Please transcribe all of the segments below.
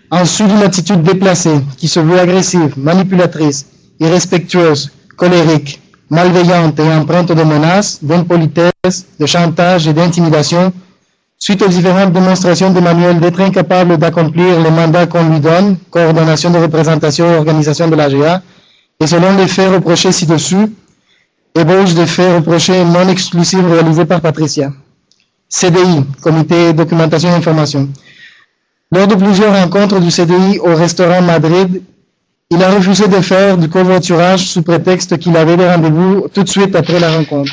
En dessous d'une attitude déplacée, qui se veut agressive, manipulatrice, irrespectueuse, colérique, malveillante et empreinte de menaces, d'impolitesse, de chantage et d'intimidation, suite aux différentes démonstrations d'Emmanuel d'être incapable d'accomplir les mandats qu'on lui donne, coordination de représentation et organisation de l'AGA, et selon les faits reprochés ci-dessus, ébauche des faits reprochés non exclusifs réalisés par Patricia. CDI, Comité Documentation et Information. Lors de plusieurs rencontres du CDI au restaurant Madrid, il a refusé de faire du covoiturage sous prétexte qu'il avait des rendez-vous tout de suite après la rencontre.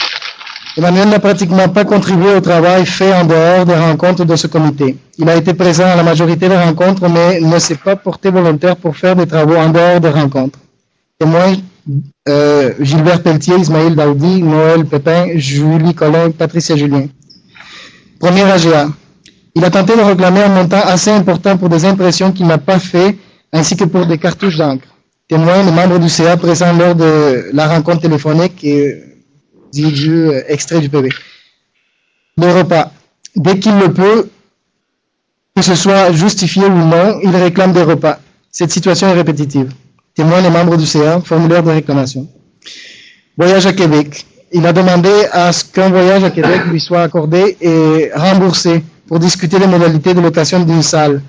Emmanuel n'a pratiquement pas contribué au travail fait en dehors des rencontres de ce comité. Il a été présent à la majorité des rencontres, mais ne s'est pas porté volontaire pour faire des travaux en dehors des rencontres. Témoins Gilbert Pelletier, Ismaël Daoudi, Noël Pépin, Julie Collin, Patricia Julien. Première AGA. Il a tenté de réclamer un montant assez important pour des impressions qu'il n'a pas fait, ainsi que pour des cartouches d'encre. Témoins, les membres du CA présents lors de la rencontre téléphonique et du extrait du PV. Les repas. Dès qu'il le peut, que ce soit justifié ou non, il réclame des repas. Cette situation est répétitive. Témoins, les membres du CA, formulaire de réclamation. Voyage à Québec. Il a demandé à ce qu'un voyage à Québec lui soit accordé et remboursé pour discuter des modalités de location d'une salle.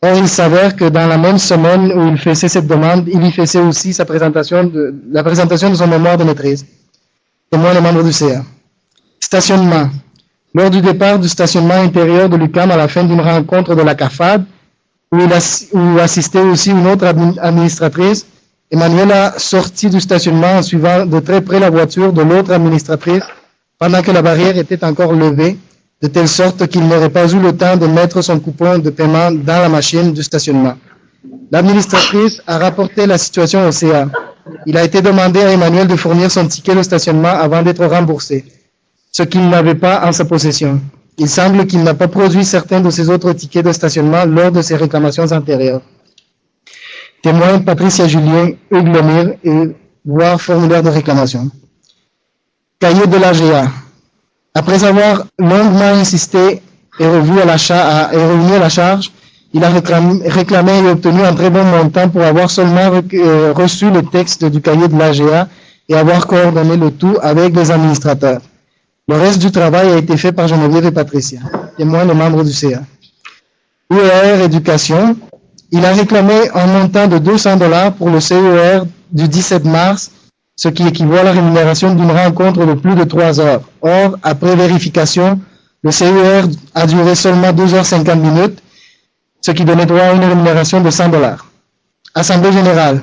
Or, il s'avère que dans la même semaine où il faisait cette demande, il y faisait aussi la présentation de son mémoire de maîtrise. Témoin, les membres du CA. Stationnement. Lors du départ du stationnement intérieur de l'UQAM à la fin d'une rencontre de la CAFAD, où assistait aussi une autre administratrice, Emmanuel a sorti du stationnement en suivant de très près la voiture de l'autre administratrice pendant que la barrière était encore levée, de telle sorte qu'il n'aurait pas eu le temps de mettre son coupon de paiement dans la machine du stationnement. L'administratrice a rapporté la situation au CA. Il a été demandé à Emmanuel de fournir son ticket de stationnement avant d'être remboursé, ce qu'il n'avait pas en sa possession. Il semble qu'il n'a pas produit certains de ses autres tickets de stationnement lors de ses réclamations antérieures. Témoin Patricia Julien, Hugues Lemire et voir formulaire de réclamation. Cahier de l'AGA. Après avoir longuement insisté et revenu à la charge, il a réclamé et obtenu un très bon montant pour avoir seulement reçu le texte du cahier de l'AGA et avoir coordonné le tout avec les administrateurs. Le reste du travail a été fait par Geneviève et Patricia, témoins les membres du CA. UER Éducation. Il a réclamé un montant de $200 pour le CER du 17 mars, ce qui équivaut à la rémunération d'une rencontre de plus de 3 heures. Or, après vérification, le CER a duré seulement 2h50, ce qui donnait droit à une rémunération de $100. Assemblée générale.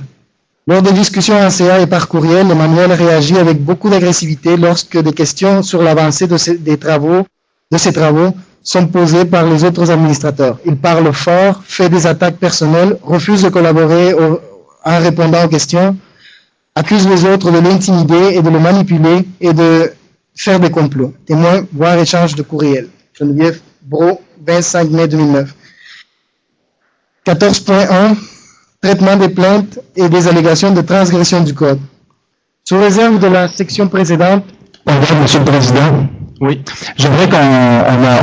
Lors des discussions en CA et par courriel, Emmanuel réagit avec beaucoup d'agressivité lorsque des questions sur l'avancée de ces travaux sont posées par les autres administrateurs. Il parle fort, fait des attaques personnelles, refuse de collaborer en répondant aux questions, accuse les autres de l'intimider et de le manipuler et de faire des complots. Témoin, voir échange de courriel. Geneviève Brault, 25 mai 2009. 14.1. Traitement des plaintes et des allégations de transgression du Code. Sous réserve de la section précédente. Bonjour, Monsieur le Président. Oui, j'aimerais qu'on a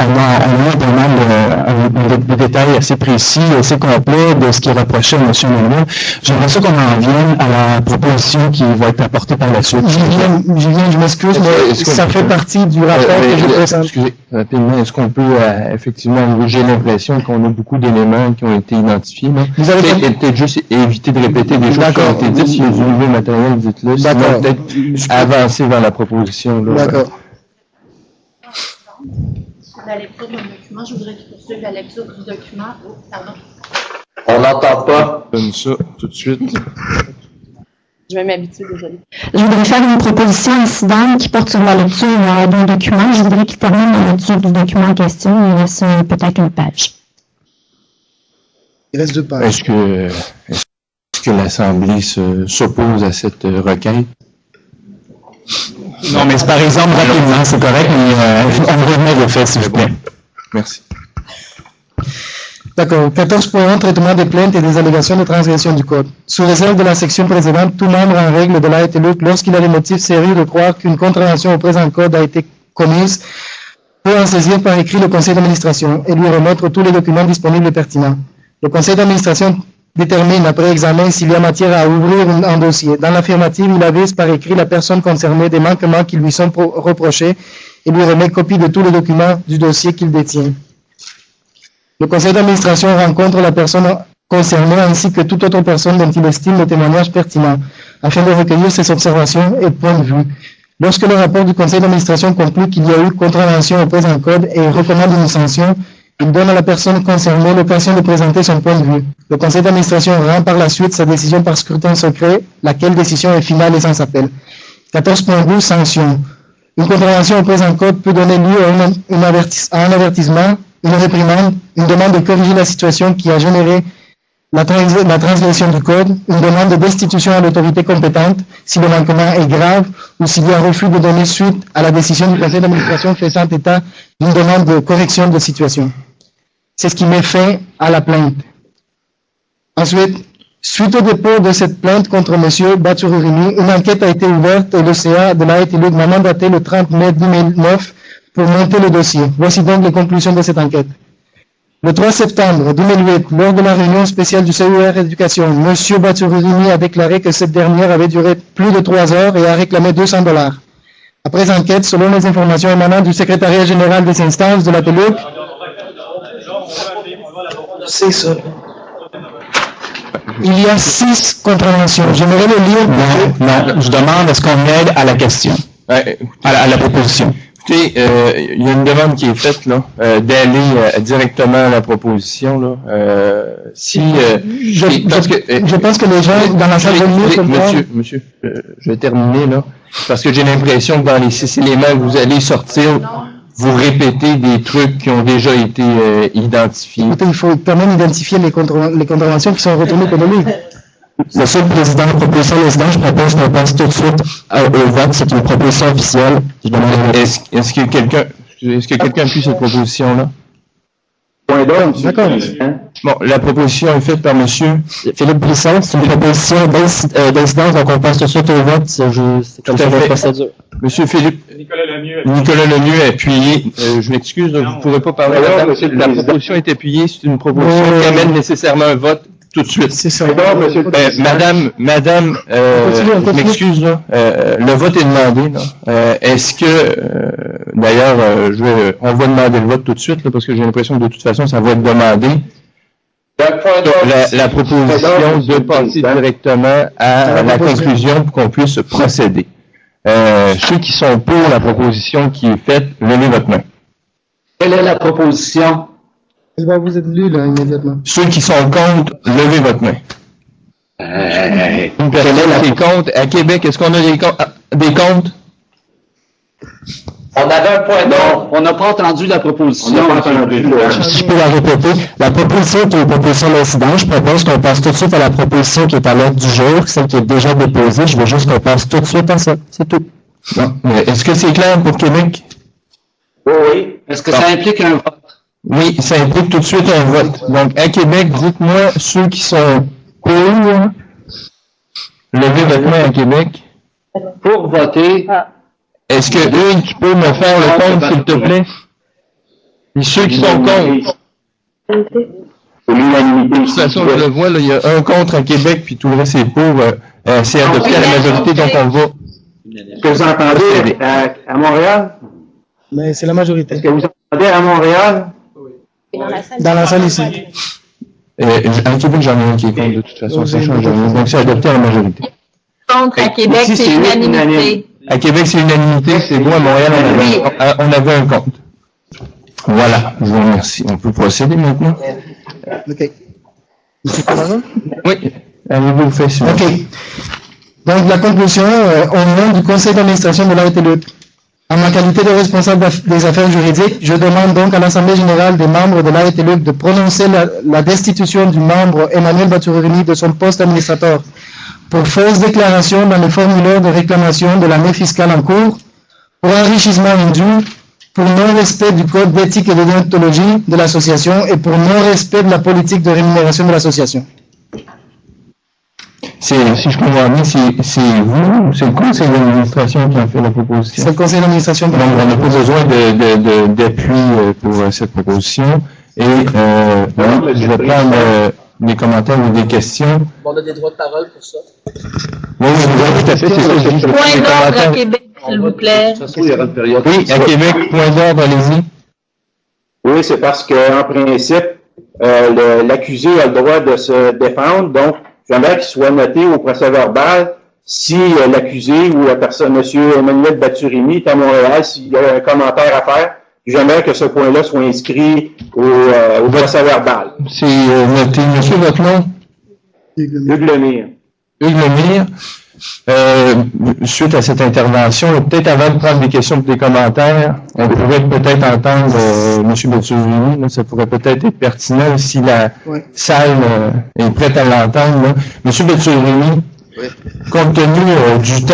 pas mal de détails assez précis, assez complets de ce qui est reproché à M. Emmanuel. J'aimerais ça qu'on en vienne à la proposition qui va être apportée par la suite. Julien, je m'excuse, mais ça fait partie du rapport que je présente. Excusez, rapidement, est-ce qu'on peut, effectivement, j'ai l'impression qu'on a beaucoup d'éléments qui ont été identifiés, là. Vous avez peut-être juste éviter de répéter des choses qui ont été dites. S'il y a du nouveau matériel, dites-le. Sinon, peut-être avancer vers la proposition, là. D'accord. La lecture d'un document, je voudrais qu'il poursuive la lecture du document. Oh, pardon. On n'entend pas. Donne ça tout de suite. Je vais m'habituer, désolé. Je voudrais faire une proposition incidente qui porte sur la lecture d'un document. Je voudrais qu'il termine la lecture du document en question. Il reste peut-être une page. Il reste 2 pages. Est-ce que l'Assemblée s'oppose à cette requête? Non, mais c'est par exemple rapidement, c'est correct, mais on remet le fait, s'il vous plaît. Merci. D'accord. 14.1. Traitement des plaintes et des allégations de transgression du Code. Sous réserve de la section précédente, tout membre en règle de l'AETLUC, lorsqu'il a des motifs sérieux de croire qu'une contravention au présent Code a été commise, peut en saisir par écrit le conseil d'administration et lui remettre tous les documents disponibles et pertinents. Le conseil d'administration détermine après examen s'il y a matière à ouvrir un dossier. Dans l'affirmative, il avise par écrit la personne concernée des manquements qui lui sont reprochés et lui remet copie de tous les documents du dossier qu'il détient. Le conseil d'administration rencontre la personne concernée ainsi que toute autre personne dont il estime le témoignage pertinent, afin de recueillir ses observations et points de vue. Lorsque le rapport du conseil d'administration conclut qu'il y a eu contravention au présent code et recommande une sanction, il donne à la personne concernée l'occasion de présenter son point de vue. Le conseil d'administration rend par la suite sa décision par scrutin secret, laquelle décision est finale et sans appel. 14.12 Sanction. Une contravention au présent code peut donner lieu à un avertissement, une réprimande, une demande de corriger la situation qui a généré la transgression du code, une demande de destitution à l'autorité compétente si le manquement est grave ou s'il y a refus de donner suite à la décision du conseil d'administration faisant état d'une demande de correction de situation. C'est ce qui met fin à la plainte. Ensuite, suite au dépôt de cette plainte contre M. Batourourimi, une enquête a été ouverte et l'OCA de la Haute-Luc m'a mandaté le 30 mai 2009 pour monter le dossier. Voici donc les conclusions de cette enquête. Le 3 septembre 2008, lors de la réunion spéciale du CER Éducation, M. Batourourimi a déclaré que cette dernière avait duré plus de 3 heures et a réclamé $200. Après enquête, selon les informations émanant du secrétariat général des instances de la Haute-Luc, c'est ça. Il y a 6 contraventions. J'aimerais le lire. Non, je demande à ce qu'on aide à la question, à la proposition. Écoutez, il y a une demande qui est faite là, d'aller directement à la proposition là. Je pense que les gens dans la salle de nuit Monsieur, je vais terminer là, parce que j'ai l'impression que dans les 6 éléments que vous allez sortir, vous répétez des trucs qui ont déjà été identifiés. Écoutez, il faut quand même identifier les contraventions qui sont retournées contre lui. Monsieur le Président, proposition président, je propose qu'on passe tout de suite au vote. C'est une proposition officielle. Est-ce que quelqu'un appuie cette proposition-là? D'accord. Bon, la proposition est faite par monsieur Philippe Brisson. C'est une proposition d'incidence, donc on passe tout de suite au vote. C'est comme ça la procédure. Monsieur Philippe. Nicolas Lemieux a appuyé. Je m'excuse, vous ne pourrez pas parler. La proposition est appuyée. C'est une proposition qui amène nécessairement un vote tout de suite. C'est ça. Madame, je m'excuse, là. Le vote est demandé, là. Est-ce que, d'ailleurs, on va demander le vote tout de suite, là, parce que j'ai l'impression que de toute façon, ça va être demandé. La proposition de passer directement à la conclusion pour qu'on puisse procéder. Ceux qui sont pour la proposition qui est faite, levez votre main. Quelle est la proposition? Elle va vous être lue, là, immédiatement. Ceux qui sont contre, levez votre main. Une personne qui est contre. À Québec, est-ce qu'on a des comptes? On avait un point d'ordre. On n'a pas entendu la proposition. Si je peux la répéter, la proposition qui est une proposition d'incident, je propose qu'on passe tout de suite à la proposition qui est à l'ordre du jour, celle qui est déjà déposée. Je veux juste qu'on passe tout de suite à ça. C'est tout. Non. Mais est-ce que c'est clair pour Québec? Oui. Est-ce que ça implique un vote? Oui, ça implique tout de suite un vote. Donc, à Québec, dites-moi ceux qui sont pour. Levez votre main à Québec. Pour voter. Est-ce que eux, tu peux me faire le compte, s'il te plaît? Et ceux qui sont contre. De toute façon, je le vois, là, il y a un contre à Québec, puis tout le reste est pour. C'est adopté à la majorité, donc on va. Est-ce que vous entendez à Montréal? Mais c'est la majorité. Est-ce que vous entendez à Montréal? Dans la salle ici. À Québec, j'en ai un qui est contre, de toute façon, ça change rien. Donc, c'est adopté à la majorité. Contre à Québec, c'est unanimité. À Québec, c'est unanimité, c'est bon. À Montréal, on avait un compte. Voilà, je vous remercie. On peut procéder maintenant. OK. Monsieur Cameron? Oui, avez-vous le fait sur. OK. Donc, la conclusion, au nom du conseil d'administration de la Haute-Luc, en ma qualité de responsable des affaires juridiques, je demande donc à l'Assemblée générale des membres de la Haute-Luc de prononcer la destitution du membre Emmanuel Batourourimi de son poste d'administrateur pour fausse déclaration dans le formulaire de réclamation de l'année fiscale en cours, pour enrichissement indu, pour non-respect du code d'éthique et de déontologie de l'association et pour non-respect de la politique de rémunération de l'association. Si je comprends bien, c'est vous, c'est le conseil d'administration qui a fait la proposition? C'est le conseil d'administration. Donc, on n'a pas besoin d'appui pour cette proposition. Et je vais prendre des commentaires ou des questions. On a des droits de parole pour ça. Oui, tout à fait, c'est ça. Point d'ordre à Québec, s'il vous plaît. Oui, à Québec, point d'ordre, allez-y. Oui, c'est parce qu'en principe, l'accusé a le droit de se défendre, donc j'aimerais qu'il soit noté au procès-verbal si l'accusé ou la personne, M. Emmanuel Batturimi, est à Montréal, s'il y a un commentaire à faire, j'aimerais que ce point-là soit inscrit au procès-verbal. C'est noté. Monsieur, votre nom? Hugues Lemire. Hugues Lemire. Suite à cette intervention, peut-être avant de prendre des questions et des commentaires, on pourrait peut-être entendre M. Batturimi, ça pourrait peut-être être pertinent si la salle est prête à l'entendre. M. Batturimi, compte tenu du temps